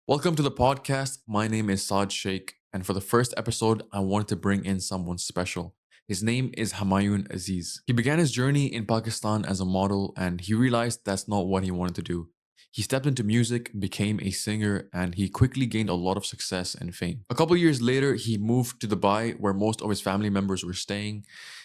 Welcome to the podcast. My name is Saad Shaikh, and for the first episode, I wanted to bring in someone special. His name is Humayoon Aziz. He began his journey in Pakistan as a model, and he realized that's not what he wanted to do. He stepped into music, became a singer, and he quickly gained a lot of success and fame. A couple years later, he moved to Dubai, where most of his family members were staying,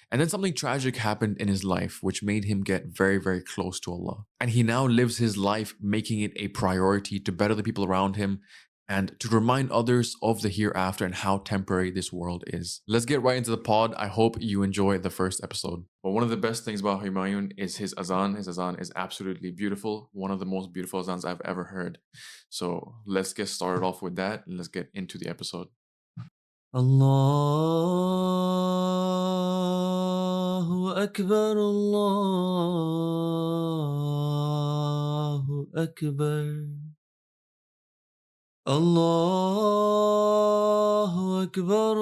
and then something tragic happened in his life, which made him get very, very close to Allah. And he now lives his life making it a priority to better the people around him and to remind others of the hereafter and how temporary this world is. Let's get right into the pod. I hope you enjoy the first episode. But one of the best things about Humayun is his azan. His azan is absolutely beautiful, one of the most beautiful azans I've ever heard. So let's get started off with that and let's get into the episode. الله أكبر الله أكبر الله أكبر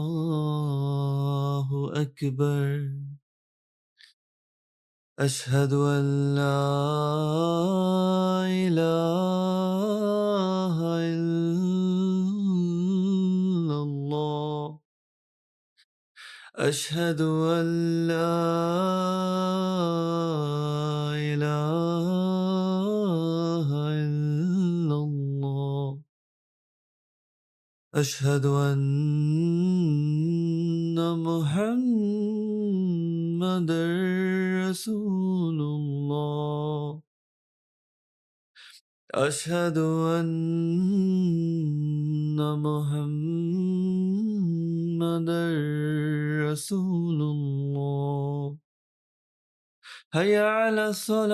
الله أكبر أشهد أن لا إله إلا الله أشهد أن لا إله إلا الله أشهد أن محمدًا رسول الله أشهد أن محمدًا رسول الله هيا على الصلاة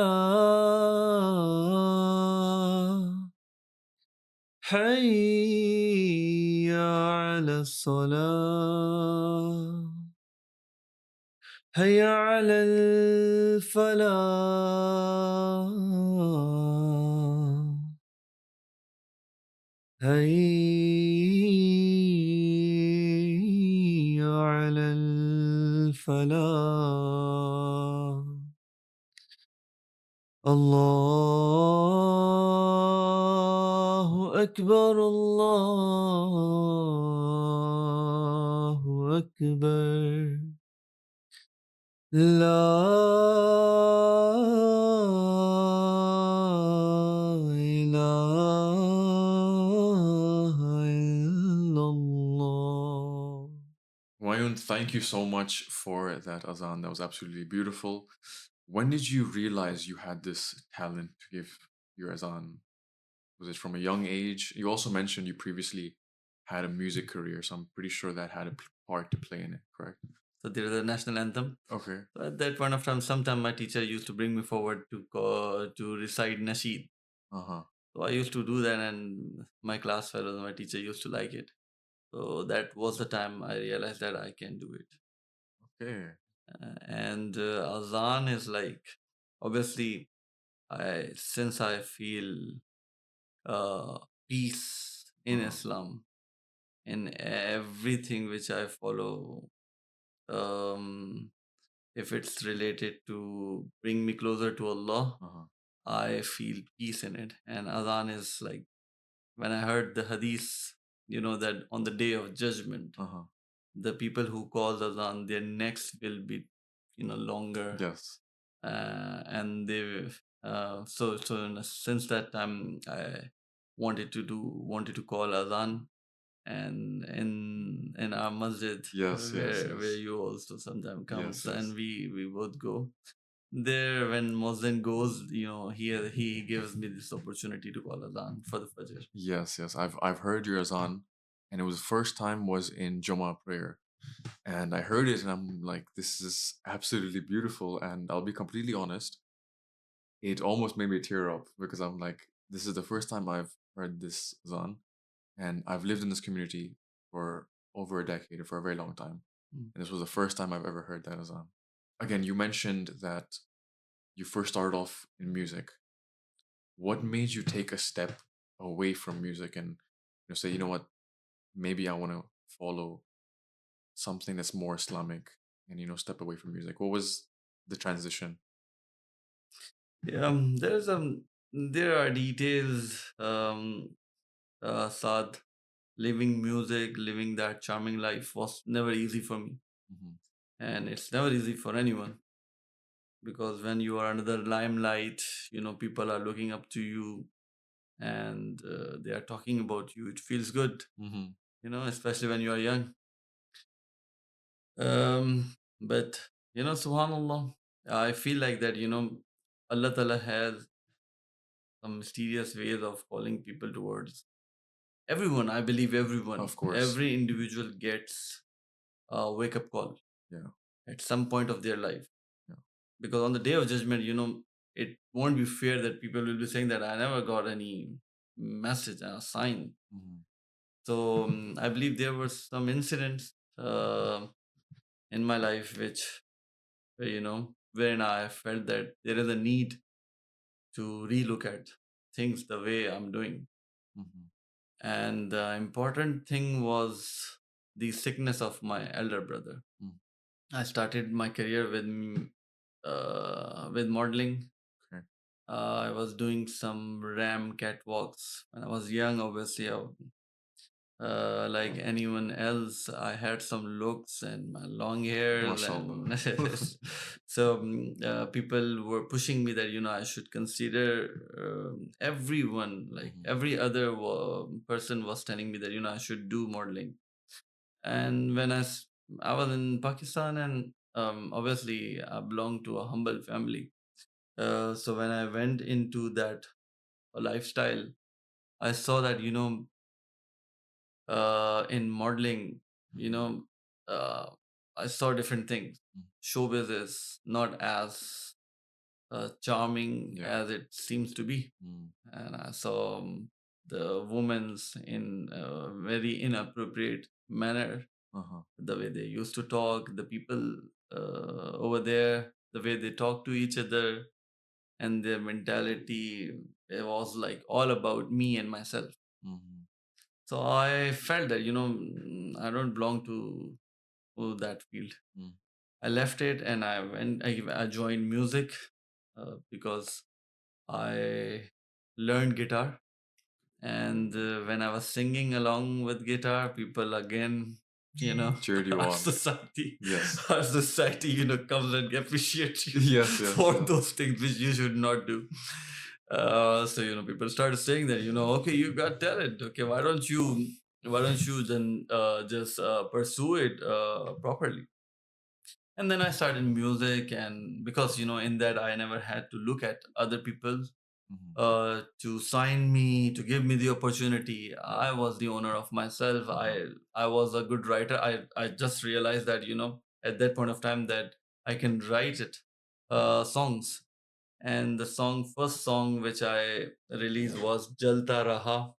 حي على الصلاة هيا على الفلاح هيا على الفلاح الله أكبر الله أكبر لا إله إلا الله Humayun, thank you so much for that azan. That was absolutely beautiful. When did you realize you had this talent to give your azan? Was it from a young age? You also mentioned you previously had a music career, so I'm pretty sure that had a part to play in it, correct? So there is a national anthem. Okay. So at that point of time, sometime my teacher used to bring me forward to recite Nasheed. Uh-huh. So I used to do that, and my class fellows, my teacher used to like it. So that was the time I realized that I can do it. Okay. And Azan is like, obviously, I since I feel uh, peace in Uh-huh. Islam in everything which I follow. Um, if it's related to bring me closer to Allah, Uh-huh. I feel peace in it. And Adhan is like, when I heard the hadith, that on the day of judgment, Uh-huh. the people who call Adhan, their necks will be, longer. Yes. And they, since that time, I wanted to call Adhan, and in our masjid Yes, yes, where yes. you also sometimes Yes, comes, yes. and we both go there. When Muslim goes, he gives me this opportunity to call Adhan for the Fajr. Yes, yes. I've heard your azan, and it was first time was in Jummah prayer. And I heard it and I'm like, this is absolutely beautiful. And I'll be completely honest, it almost made me tear up because I'm like, this is the first time I've heard this azan. And I've lived in this community for over a decade or for a very long time. Mm. And this was the first time I've ever heard that azan. Again, you mentioned that you first started off in music. What made you take a step away from music and say, you know what, maybe I want to follow something that's more Islamic and step away from music? What was the transition? Yeah, there's there are details, Saad. Living music, living that charming life was never easy for me. Mm-hmm. And it's never easy for anyone, because when you are under the limelight, people are looking up to you, and they are talking about you. It feels good, Mm-hmm. especially when you are young. But subhanallah, I feel like that, Allah Ta'ala has some mysterious ways of calling people towards everyone. I believe everyone, Of course. every individual gets a wake up call Yeah. at some point of their life. Yeah. Because on the day of judgment, it won't be fair that people will be saying that I never got any message, a sign. Mm-hmm. So I believe there were some incidents in my life which, wherein I felt that there is a need to relook at things the way I'm doing. Mm-hmm. And the important thing was the sickness of my elder brother. Mm. I started my career with modeling. Okay. I was doing some ram catwalks when I was young. Obviously, like anyone else, I had some looks and my long hair, MashaAllah. and so people were pushing me that I should consider everyone, like Mm-hmm. every other person was telling me that I should do modeling. And when I was in Pakistan, and obviously I belong to a humble family. So when I went into that lifestyle, I saw that in modeling, you Mm-hmm. know, uh, I saw different things. Mm. Showbiz is not as charming Yeah. as it seems to be, Mm. and I saw the women's in a very inappropriate manner, Uh-huh. the way they used to talk, the people over there, the way they talk to each other, and their mentality. It was like all about me and myself. Mm-hmm. So I felt that I don't belong to that field. Mm. I left it and I joined music because I learned guitar. And when I was singing along with guitar, people again, Cheered you our on. society, Yes. our society, comes and appreciates you Yes, yes, for yes. those things which you should not do. So people started saying that, okay, you got talent. Okay, why don't you then just pursue it properly? And then I started music, and because in that I never had to look at other people Mm-hmm. to sign me, to give me the opportunity. I was the owner of myself. Uh-huh. I was a good writer. I just realized that at that point of time that I can write it songs. And the first song which I released was Jalta Raha.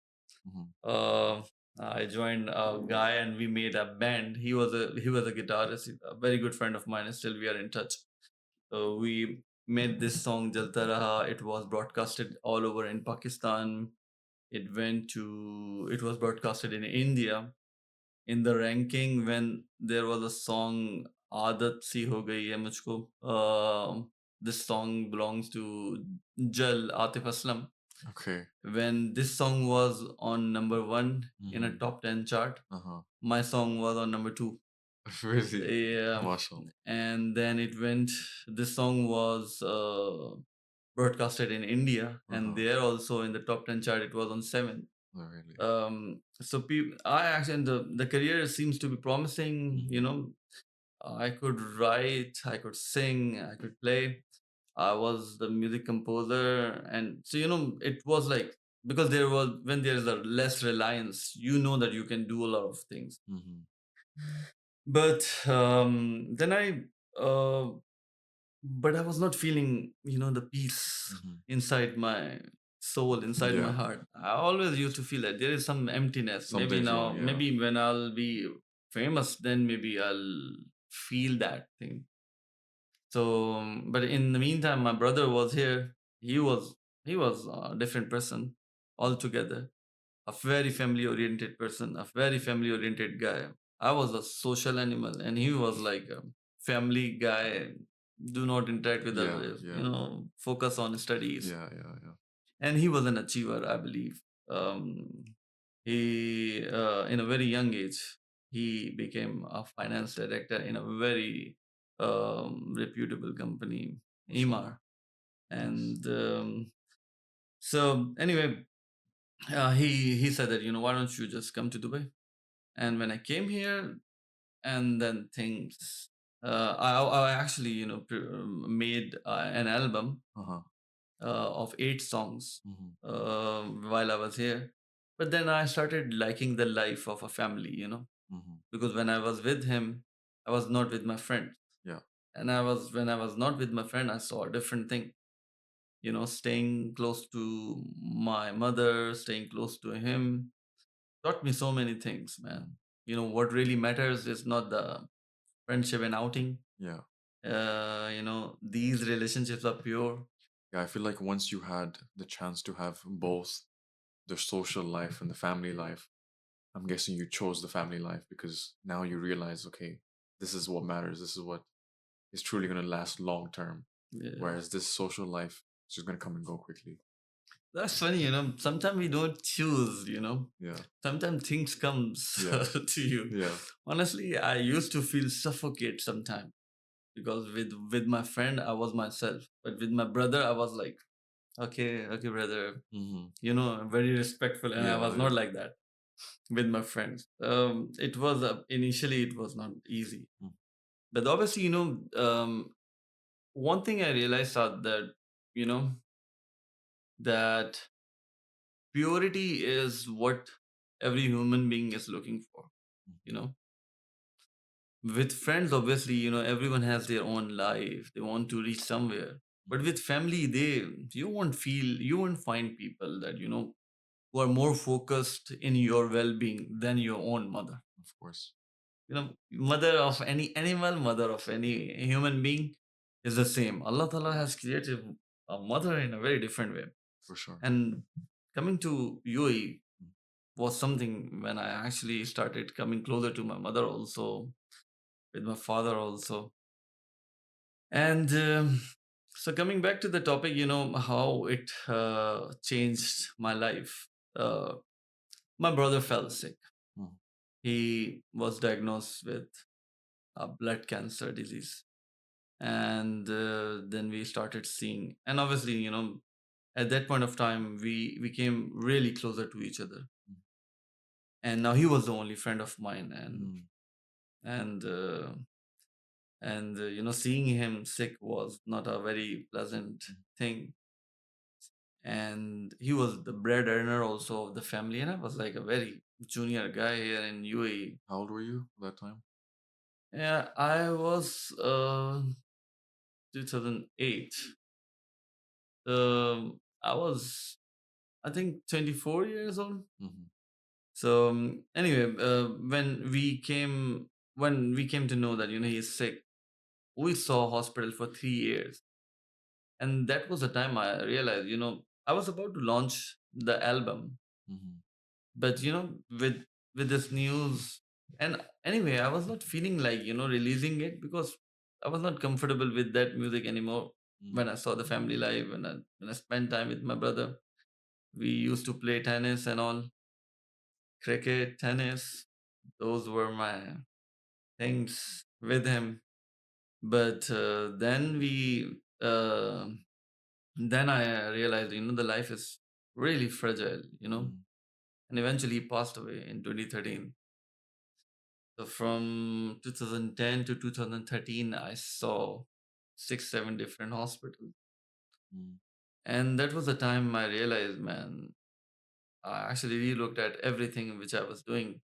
Mm-hmm. uh, I joined a guy and we made a band. He was a guitarist, a very good friend of mine, and still we are in touch. So we made this song Jalta Raha. It was broadcasted all over in Pakistan. It was broadcasted in India. In the ranking, when there was a song Aadat Si Ho Gayi Hai Mujhko. This song belongs to Jal Atif Aslam. Okay. When this song was on number one in a Mm-hmm. top 10 chart, Uh-huh. my song was on number two. Really? Yeah. MashaAllah. And then this song was broadcasted in India, and Uh-huh. there also in the top 10 chart, it was on seven. Oh, really? So I actually, the career seems to be promising. Mm-hmm. I could write, I could sing, I could play. I was the music composer, and so it was like, because when there is a less reliance, that you can do a lot of things. Mm-hmm. But then uh, but I was not feeling the peace Mm-hmm. inside my soul, inside my Yeah. heart. I always used to feel that there is some emptiness. Maybe Something's now, wrong, yeah. maybe when I'll be famous, then maybe I'll feel that thing. So, but in the meantime, my brother was here. He was a different person altogether. A very family oriented person, a very family oriented guy. I was a social animal, and he was like a family guy. Do not interact with Yeah, others. yeah. Focus on studies. Yeah, yeah, yeah. and he was an achiever, I believe. Um, he in a very young age he became a finance director in a very reputable company, Mashallah. Emar. Nice. And so anyway, he said that, why don't you just come to Dubai? And when I came here, and then things, I actually made an album Uh-huh. of 8 songs Mm-hmm. while I was here. But then I started liking the life of a family, Mm-hmm. because when I was with him, I was not with my friends. Yeah. And when I was not with my friend, I saw a different thing. Staying close to my mother, staying close to him, taught me so many things, man. Mm. What really matters is not the friendship and outing. Yeah. These relationships are pure. Yeah, I feel like once you had the chance to have both the social life and the family life, I'm guessing you chose the family life because now you realize, okay, this is what matters. This is what is truly going to last long term. Yeah. Whereas this social life is just going to come and go quickly. That's funny, sometimes we don't choose. Yeah. Sometimes things comes Yeah. to you. Yeah. Honestly, I used to feel suffocate sometimes because with my friend I was myself, but with my brother I was like, okay, okay, brother, Mm-hmm. very respectful, and I Yeah. was Yeah. not like that with my friends. It was initially it was not easy, Mm. but obviously, one thing I realized that you know that purity is what every human being is looking for. You know, with friends, obviously, everyone has their own life. They want to reach somewhere. But with family, you won't find people that who are more focused in your well-being than your own mother. Of course. Mother of any animal, mother of any human being is the same. Allah Ta'ala has created a mother in a very different way. For sure. And coming to UAE Mm. was something when I actually started coming closer to my mother also, with my father also. And so coming back to the topic, how it changed my life. My brother fell sick. Mm. He was diagnosed with a blood cancer disease. And then we started seeing, and obviously, at that point of time, we came really closer to each other. Mm. And now he was the only friend of mine, and Mm. and uh, seeing him sick was not a very pleasant Mm. thing. And he was the bread earner also of the family, and I was like a very junior guy here in UAE. How old were you at that time? Yeah, I was 2008. I was, I think, 24 years old. Mm-hmm. So anyway, when we came to know that he's sick, we saw hospital for 3 years, and that was the time I realized, I was about to launch the album, Mm-hmm. but with this news, and anyway, I was not feeling like releasing it because I was not comfortable with that music anymore. Mm. When I saw the family life, when I spent time with my brother, we used to play tennis and all, cricket, tennis. Those were my things with him. But then I realized, the life is really fragile, Mm. and eventually he passed away in 2013. So from 2010 to 2013, I saw 6, 7 different hospitals. Mm. And that was the time I realized, man, I actually relooked at everything which I was doing.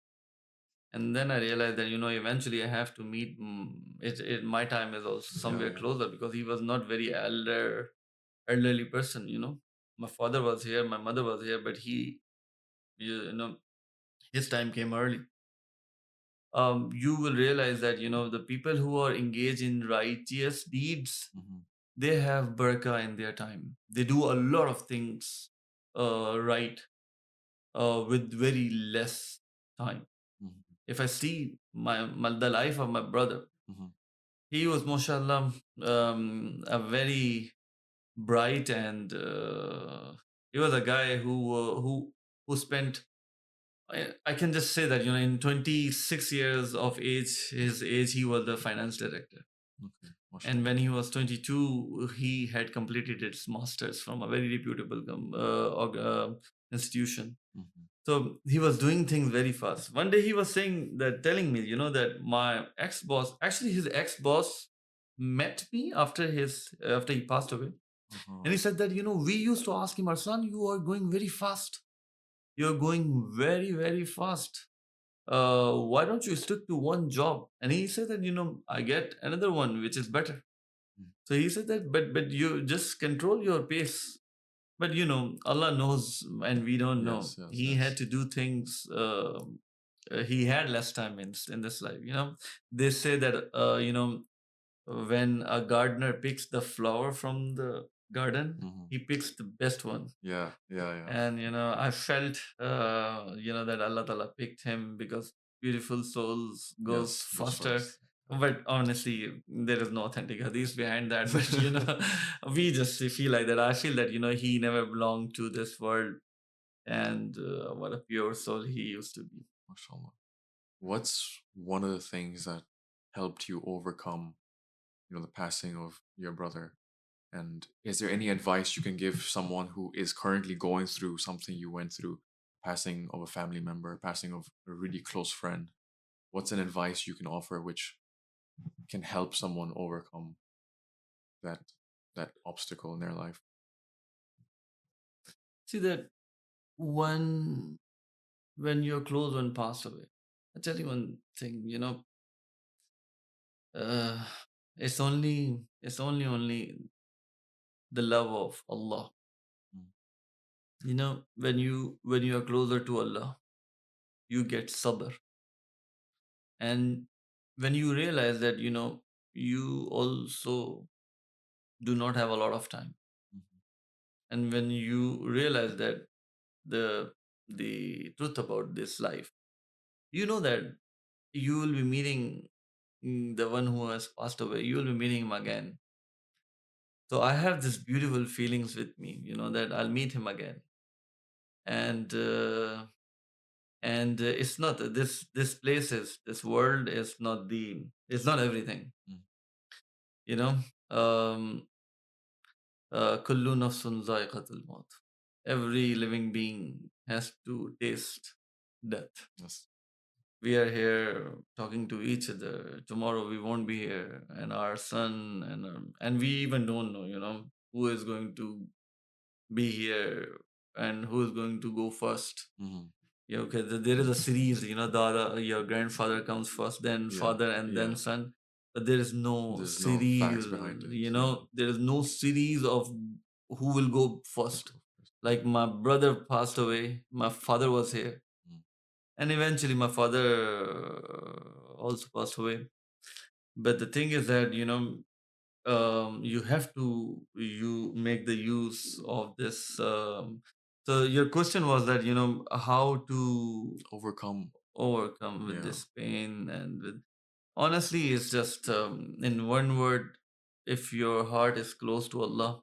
And then I realized that, eventually I have to meet, my time is also Yeah, somewhere yeah. closer, because he was not very elderly person. My father was here, my mother was here, but you know, his time came early. You will realize that the people who are engaged in righteous deeds, Mm-hmm. they have barakah in their time. They do a lot of things right, with very less time. Mm-hmm. If I see the life of my brother, Mm-hmm. he was, mashallah, a very bright and He was a guy who spent. I can just say that in 26 years of age, his age, he was the finance director. Okay. And Mashallah. when he was 22, he had completed his masters from a very reputable institution. Mhm. So he was doing things very fast. One day he was telling me, that my ex boss, actually his ex boss, met me after he passed away, Uh-huh. and he said that we used to ask him, Arslan, you are going very fast. You're going very very fast. Why don't you stick to one job? And he said that I get another one which is better. Mm. So he said that, but you just control your pace. But Allah knows, and we don't know. Yes, yes, He had yes. to do things. He had less time in this life. They say that when a gardener picks the flower from the garden, Mhm. he picks the best one. Yeah, yeah, yeah. And I felt that Allah Ta'ala picked him because beautiful souls goes Yes, goes faster. first. But honestly, there is no authentic hadith behind that. But we just feel like that. I feel that he never belonged to this world, and what a pure soul he used to be. Mashallah. What's one of the things that helped you overcome, the passing of your brother? And is there any advice you can give someone who is currently going through something you went through, passing of a family member, passing of a really close friend? What's an advice you can offer which can help someone overcome that obstacle in their life? See that when your close one passed away, I tell you one thing. Uh, it's only the love of Allah. Mm. When you are closer to Allah, you get sabr, and when you realize that you also do not have a lot of time, Mhm. and when you realize that the the truth about this life, that you will be meeting the one who has passed away. You will be meeting him again. So I have this beautiful feelings with me, that I'll meet him again, and it's not this places, this world is not it's not everything. Mm. you know um kullu nafsun zaiqatul maut. Every living being has to taste death. Yes. We are here talking to each other. Tomorrow we won't be here, and our son and we even don't know who is going to be here and who is going to go first. Hmm. Yeah, okay. There is a series, Dada, your grandfather comes first, then Yeah, father, and then yeah. son. But there is no There's no series, facts behind it. Yeah. there is no series of who will go Let's first. go first. Like my brother passed away, my father was here, Mm. and eventually my father also passed away. But the thing is that, you have to you make the use of this. So your question was that how to Overcome. overcome with Yeah. this pain and with honestly, it's just in one word: if your heart is close to Allah,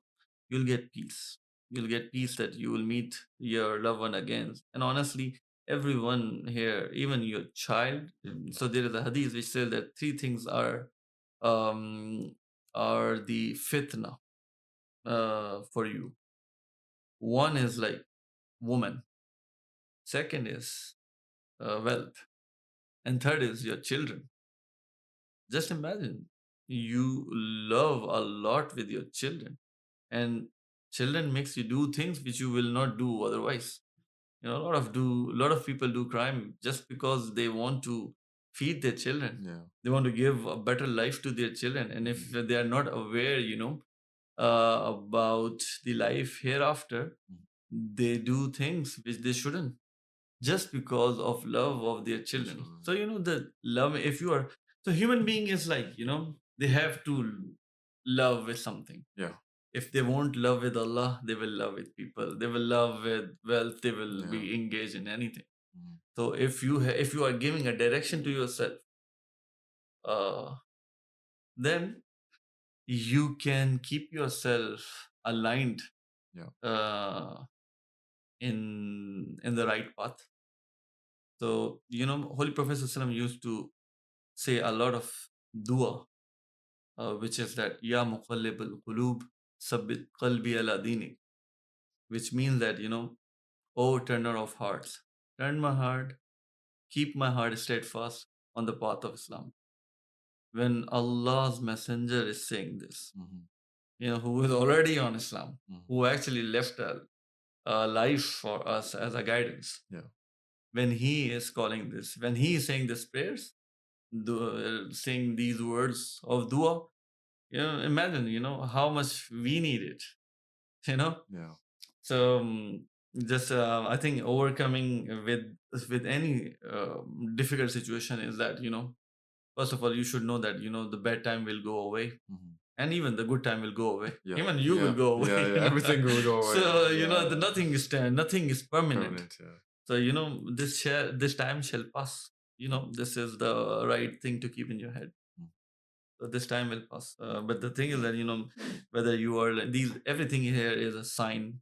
you'll get peace. You'll get peace that you will meet your loved one again. And honestly, everyone here, even your child. So there is a hadith which says that three things um, are the fitna for you. One is like woman. Second is wealth, and third is your children. Just imagine you love a lot with your children, and children makes you do things which you will not do otherwise. A lot of people do crime just because they want to feed their children. Yeah. They want to give a better life to their children, and if Mhm. they are not aware, about the life hereafter, Mm. they do things which they shouldn't just because of love of their The children. children. So the love, if you are, so human being is like, they have to love with something. Yeah. If they won't love with Allah, they will love with people. They will love with wealth. They will Yeah. be engaged in anything. Mhm. So if you are giving a direction to yourself, uh, then you can keep yourself aligned Yeah. uh, in the right path. So Holy Prophet ﷺ used to say a lot of dua, which is that Ya muqallibal qulub sabbit qalbi ala dinik, which means that O turner of hearts, turn my heart, keep my heart steadfast on the path of Islam. When Allah's messenger is saying this, who is already on Islam, who actually left a life for us as a guidance. Yeah. When he is calling this, when he is saying these prayers, saying these words of dua, imagine, how much we need it, you know. Yeah. So just I think overcoming with any difficult situation is that first of all you should know that the bad time will go away, and even the good time will go away. Yeah. Even you will Yeah. go away. Yeah. Everything will go away. So Yeah. nothing is nothing is permanent. Permanent. Yeah. So this time shall pass. This is the right thing to keep in your head. So this time will pass. But the thing is that whether you are these everything here is a sign.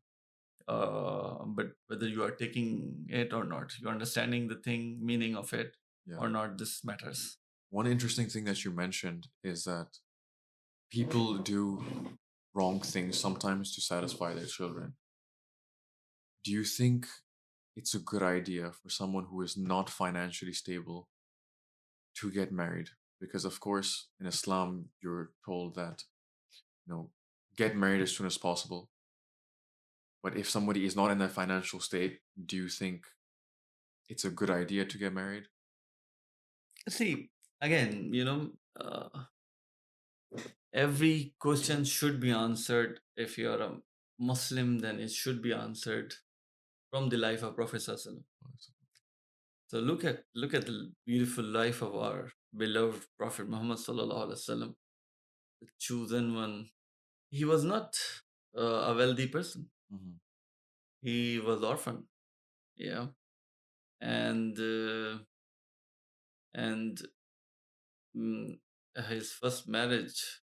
But whether you are taking it or not, you're understanding the thing, meaning of it or not, this matters. One interesting thing that you mentioned is that people do wrong things sometimes to satisfy their children. Do you think it's a good idea for someone who is not financially stable to get married? Because of course, in Islam, you're told that, get married as soon as possible. But if somebody is not in that financial state, do you think it's a good idea to get married? See, again, every question should be answered. If you're a Muslim, then it should be answered from the life of Prophet Sallallahu Alaihi Wasallam. So look at the beautiful life of our beloved Prophet Muhammad Sallallahu Alaihi Wasallam, the chosen one. He was not a wealthy person. He was orphan, yeah, and and his first marriage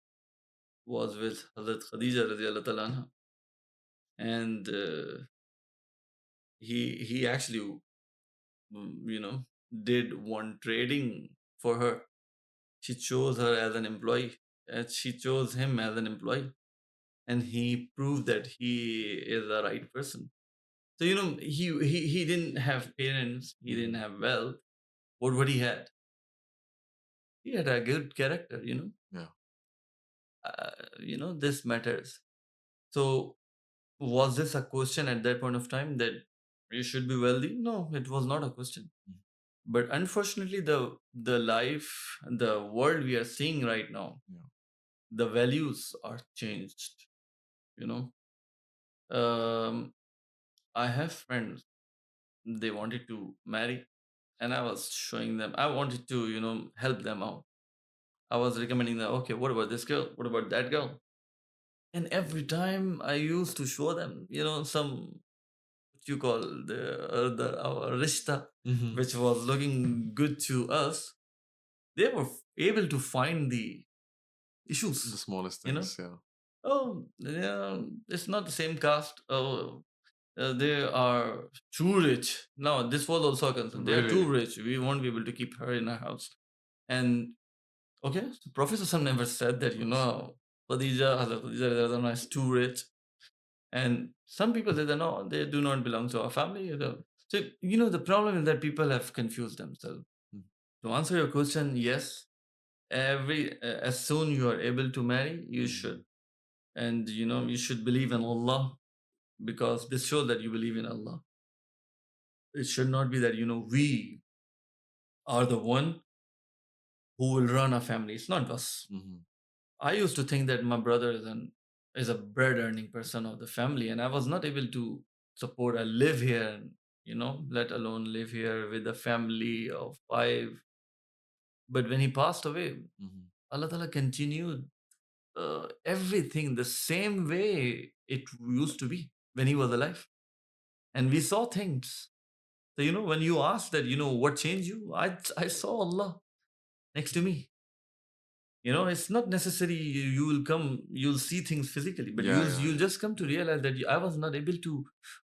was with Hazrat Khadija radiallahu ta'ala anha. And he actually did one trading for her. She chose her as an employee, and she chose him as an employee, and he proved that he is the right person. So he didn't have parents, he didn't have wealth. What he had? He had a good character. Yeah. This matters. So was this a question at that point of time that you should be wealthy? No, it was not a question. But unfortunately, the life, the world we are seeing right now, the values are changed. I have friends, they wanted to marry, and I was showing them, I wanted to help them out. I was recommending them, okay, what about this girl, what about that girl? And every time I used to show them some, what you call, the our rishta, which was looking good to us, they were able to find the issues. The smallest things, yeah. Oh, yeah, it's not the same caste. Oh, they are too rich. No, this was also a concern. They are too rich. We won't be able to keep her in our house. And okay, so Prophet Sam never said that, Khadija, Hazrat Khadija radhiyallahu anha is too rich. And some people say that no, they do not belong to our family. So, the problem is that people have confused themselves. To answer your question, yes, as soon you are able to marry, you should. And, you should believe in Allah, because this shows that you believe in Allah. It should not be that, we are the one who will run a family. It's not us. I used to think that my brother is a bread earning person of the family, and I was not able to support. I live here, let alone live here with a family of 5. But when he passed away, Allah Ta'ala continued everything the same way it used to be when he was alive. And we saw things. So, when you ask that, what changed you? I saw Allah next to me. It's not necessary you will come, you'll see things physically, but Yeah, you'll yeah, you'll yeah. just come to realize that I was not able to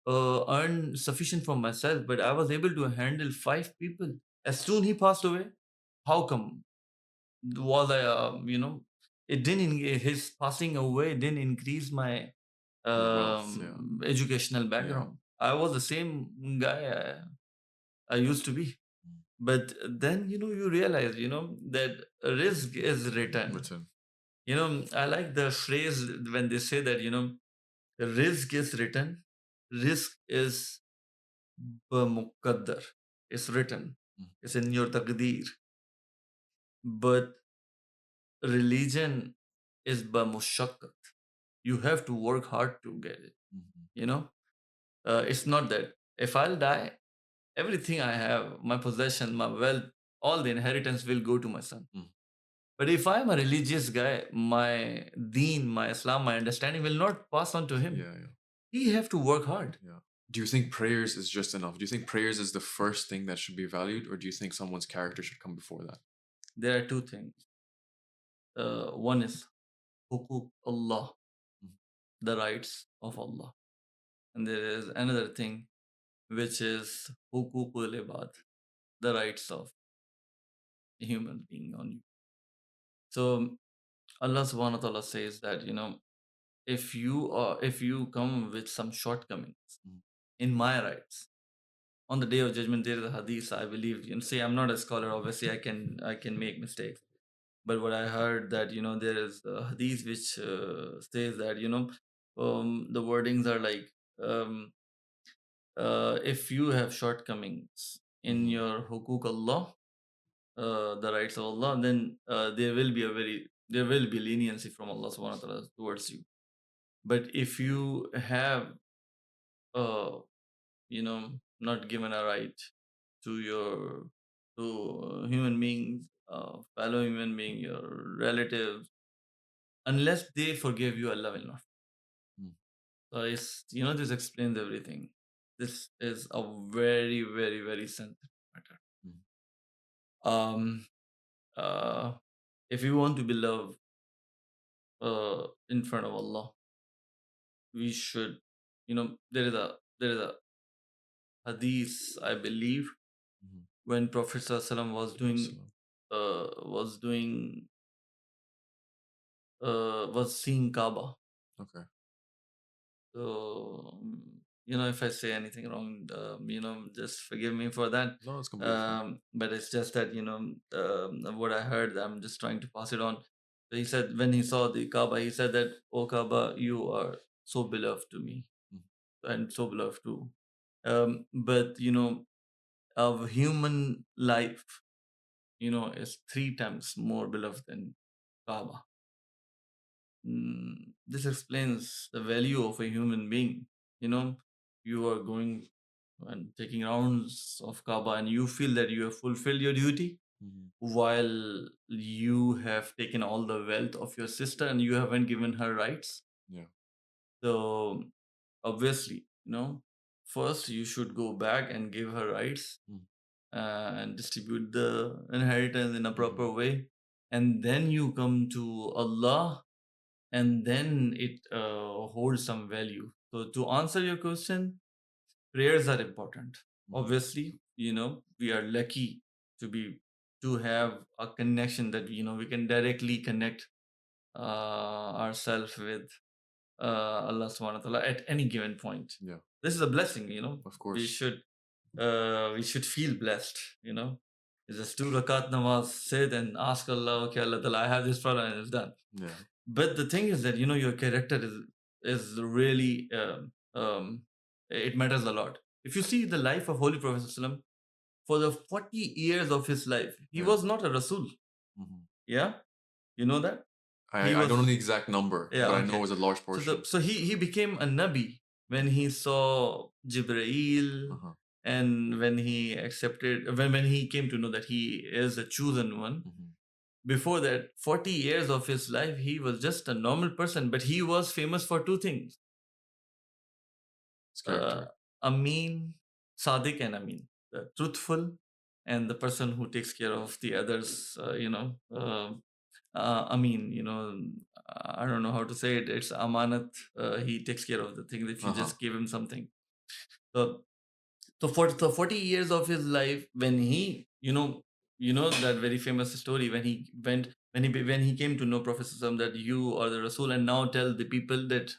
earn sufficient for myself, but I was able to handle five people. As soon he passed away, how come? Was I, it didn't, his passing away didn't increase my Wealth, yeah. educational Yeah. background. I was the same guy I used to be. Mm. But then, you realize, that risk is written. Written. I like the phrase when they say that, risk is written, risk is muqaddar. It's written, Mm. it's in your taqdeer. But religion is bamushakkat. You have to work hard to get it. Mhm. You know, it's not that if I'll die, everything I have, my possession, my wealth, all the inheritance will go to my son. Mm. But if I'm a religious guy, my deen, my Islam, my understanding will not pass on to him. Yeah, yeah, He have to work hard. yeah. Do you think prayers is just enough? Do you think prayers is the first thing that should be valued, or do you think someone's character should come before that? There are two things. One is hukuk Allah, Mm. the rights of Allah. And there is another thing, which is hukukul ibad, the rights of a human being on you. So Allah subhanahu wa ta'ala says that, if you come with some shortcomings Mm. in my rights, on the day of judgment, there is a hadith, I believe. Say I'm not a scholar, obviously I can make mistakes. But what I heard that, there is a hadith which says that, the wordings are like, um, if you have shortcomings in Mhm. your hukuk Allah, the rights of Allah, then there will be leniency from Allah subhanahu wa ta'ala towards you. But if you have, uh, not given a right to your to human beings, fellow human being, your relatives, unless they forgive you, Allah will not. Mm. So this explains everything. This is a very, very, very sensitive matter. Mm. Um, if you want to be loved in front of Allah, we should, there is a hadith, I believe, Mhm. when Prophet ﷺ was doing Salam. was doing was seeing Kaaba. Okay. So, if I say anything wrong, just forgive me for that. No, it's completely fine. But it's just that, what I heard, I'm just trying to pass it on. So he said, when he saw the Kaaba, he said that, "Oh Kaaba, you are so beloved to me Mm. and so beloved too." But, a human life, is three times more beloved than Kaaba. This explains the value of a human being. You are going and taking rounds of Kaaba, and you feel that you have fulfilled your duty, Mhm. while you have taken all the wealth of your sister and you haven't given her rights. Yeah. So obviously, first you should go back and give her rights, Mm. and distribute the inheritance in a Mhm. proper way, and then you come to Allah, and then it holds some value. So to answer your question, prayers are important. Mhm. Obviously, we are lucky to have a connection that, we can directly connect ourselves with Allah subhanahu wa ta'ala at any given point. Yeah. This is a blessing. Of We course. should feel blessed. It's just 2 rakat namaz, sit and ask Allah, okay, Allah Ta'ala, I have this problem, and it's done. Yeah. But the thing is that, your character is really, it matters a lot. If you see the life of Holy Prophet ﷺ, for the 40 years of his life, he Yeah. was not a Rasul. Mhm. Yeah, you know that he I don't know was. the exact number, Yeah, but I know it okay. was a large So portion. he became a Nabi when he saw Jibreel, Uh-huh. and when he came to know that he is a chosen one. Mhm. Before that, 40 years of his life, he was just a normal person, but he was famous for two things: His uh, character. Amin, Sadiq, and Amin, the truthful, and the person who takes care of the others, I mean, I don't know how to say it. It's amanat. He takes care of the things if you Uh-huh. just give him something. So, so for the 40 years of his life, when he, that very famous story when he went, when he came to know Prophet Sallam that you are the Rasul, and now tell the people that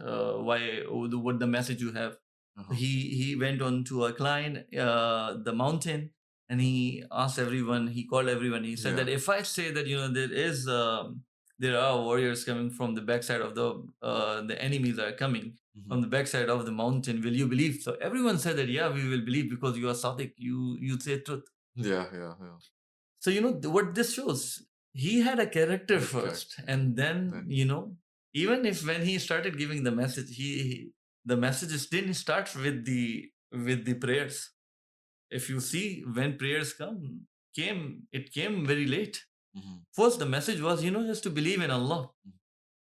what the message you have. Uh-huh. He went on to a client, the mountain, and he asked everyone. He called everyone. He said Yeah. that if I say that there are warriors coming from the backside of the enemies are coming Mhm. from the backside of the mountain, will you believe? So everyone said that, yeah, we will believe because you are Sadiq, you say truth. Yeah, yeah, yeah. So what this shows, he had a character Good first, character. and then Then even if when he started giving the message, the messages didn't start with the prayers. If you see, when prayers came very late. mhm, First, the message was, just to believe in Allah. mhm,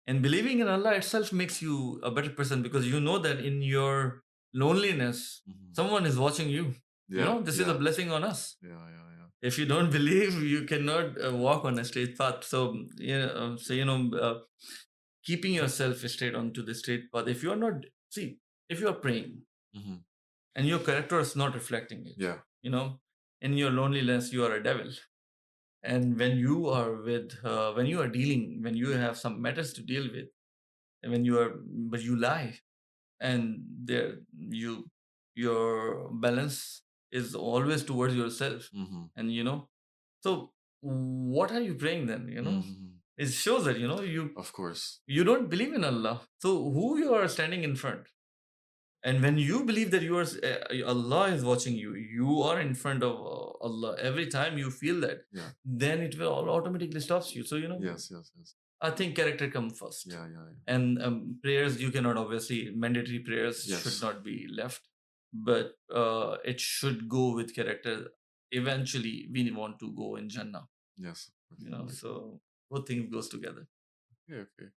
And believing in Allah itself makes you a better person, because you know that in your loneliness, mhm. someone is watching you. Yeah, This is a yeah, blessing on us. yeah, yeah, yeah. If you don't believe, you cannot walk on a straight path. So, keeping yourself straight onto the straight path. If you are not, see, if you are praying Mhm. and your character is not reflecting it, Yeah. in your loneliness, you are a devil. And when you are dealing, when you have some matters to deal with, and but you lie, and there your balance is always towards yourself. Mhm. And so what are you praying then? Mhm. It shows that you Of course. you don't believe in Allah, so who you are standing in front. And when you believe that Allah is watching you, you are in front of Allah every time you feel that, Yeah. then it will all automatically stops you. So Yes, yes, yes. I think character comes first. Yeah, yeah, yeah. And prayers, you cannot, obviously, mandatory prayers should Yes. not be left, but it should go with character. Eventually we want to go in Jannah, Yes, of course. Right. so both things goes together. Okay, okay.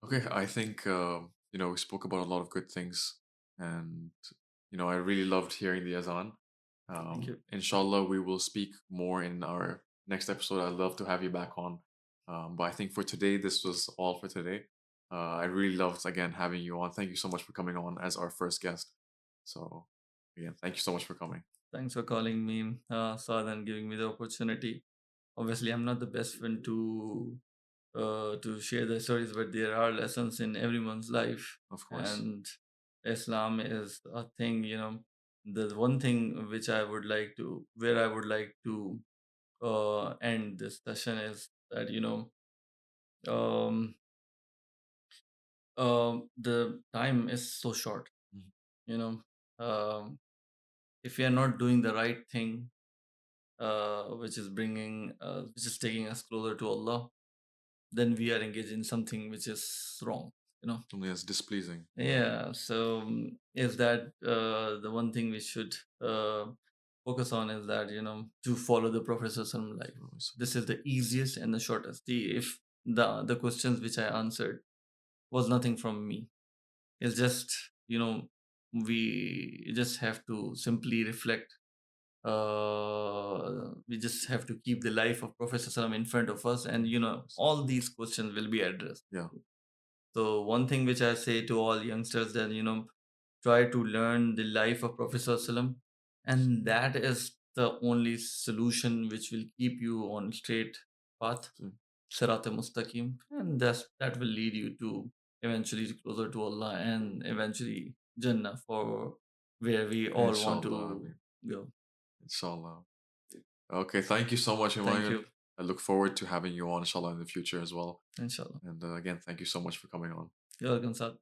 Okay, I think we spoke about a lot of good things, and I really loved hearing the Azan. Thank you. Inshallah, we will speak more in our next episode. I'd love to have you back on. But I think for today, this was all for today. I really loved again having you on. Thank you so much for coming on as our first guest. So again, thank you so much for coming. Thanks for calling me, Saad, and giving me the opportunity. Obviously, I'm not the best friend to share the stories, but there are lessons in everyone's life. Of course. And Islam is a thing, the one thing where I would like to end this session is that, um, the time is so short. Mhm. You know, um, if we are not doing the right thing, which is taking us closer to Allah, then we are engaged in something which is wrong. Something that's displeasing. Yeah. So is that the one thing we should focus on, is that to follow the Prophet Sallallahu life. This is the easiest and the shortest. If the questions which I answered was nothing from me, it's just we just have to simply reflect. We just have to keep the life of Prophet Sallallahu in front of us, and all these questions will be addressed. Yeah. So one thing which I say to all youngsters, that try to learn the life of Prophet Sallallahu, and that is the only solution which will keep you on straight path, So, Sirat Mustaqim, and that will lead you to eventually closer to Allah, and eventually Jannah, for where we all want inshallah. to go. Inshallah. Okay, thank you so much, Thank Humayun. you. I look forward to having you on, inshallah, in the future as well. Inshallah. And again, thank you so much for coming on. You're welcome, Saad.